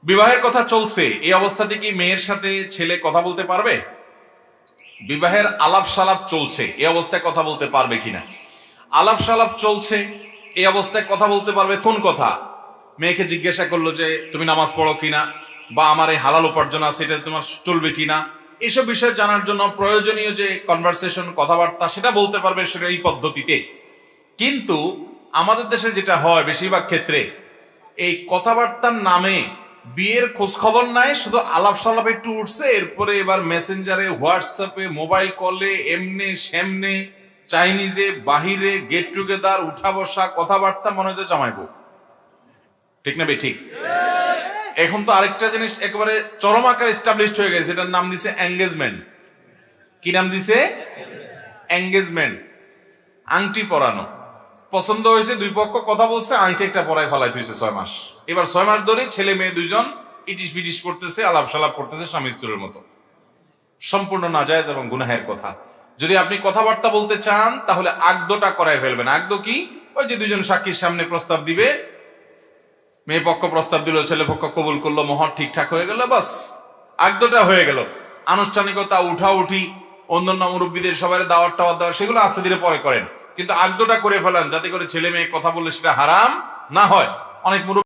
বিবাহের কথা চলছে, এই অবস্থাতে কি মেয়ের সাথে ছেলে কথা বলতে পারবে? বিবাহের আলাপ সালাপ চলছে, এই অবস্থায় কথা বলতে পারবে কিনা? আলাপ সালাপ চলছে, এই অবস্থায় কথা বলতে পারবে কোন কথা? মেয়েকে জিজ্ঞাসা করলো যে তুমি নামাজ পড়ো কিনা, বা আমার এই হালাল উপার্জন আছে এটা তোমার চলবে কিনা, এইসব বিষয় জানার জন্য প্রয়োজনীয় যে কনভারসেশন, কথাবার্তা, সেটা বলতে পারবে সেটা এই পদ্ধতিতে। কিন্তু আমাদের দেশে যেটা হয় বেশিরভাগ ক্ষেত্রে, এই কথাবার্তার নামে বিয়ের খোঁজ খবর নাই, শুধু আলাপ সালাপ একটু উঠছে, এরপরে এবার মেসেঞ্জারে, হোয়াটসঅ্যাপে, মোবাইল কলে, এমনে সেমনে, চাইনিজে, বাহিরে, গেট টুগেদার, উঠা বসা, কথাবার্তা, মনে হয় জামাইবো। ঠিক না বে ঠিক? এখন তো আরেকটা জিনিস একেবারে চরম আকার এস্টাবলিশড হয়ে গেছে, এটার নাম দিছে এঙ্গেজমেন্ট। কি নাম দিছে? এঙ্গেজমেন্ট। আংটি পরানো। পছন্দ হয়েছে, দুই পক্ষ কথা বলছে, আংটি একটা পরায় ফেলাই হয়েছে 6 মাস। এবার 6 মাস ধরে ছেলে মেয়ে দুইজন ইটিস পিটিস করতেছে, আলাপ সালাপ করতেছে স্বামী স্ত্রীর মতো। সম্পূর্ণ নাজায়েজ এবং গুনাহের কথা। যদি আপনি কথাবার্তা বলতে চান তাহলে আগদটা করায় ফেলবেন। আগদ কি? ওই যে দুইজন সাক্ষীর সামনে প্রস্তাব দিবে, মেয়ে পক্ষ প্রস্তাব দিল, ছেলে পক্ষ কবুল করলো, মোহর ঠিকঠাক হয়ে গেল, বাস আগদটা হয়ে গেল। আনুষ্ঠানিকতা, উঠা উঠি, অন্যান্য মুরব্বীদের সবাই দাওয়াত টাওয়াত দেওয়া, সেগুলো আস্তে ধীরে পরে করেন, কিন্তু আগদটা করে ফেলান যাতে করে ছেলে মেয়ে কথা বললে সেটা হারাম না হয়। অনেক মুরব্বী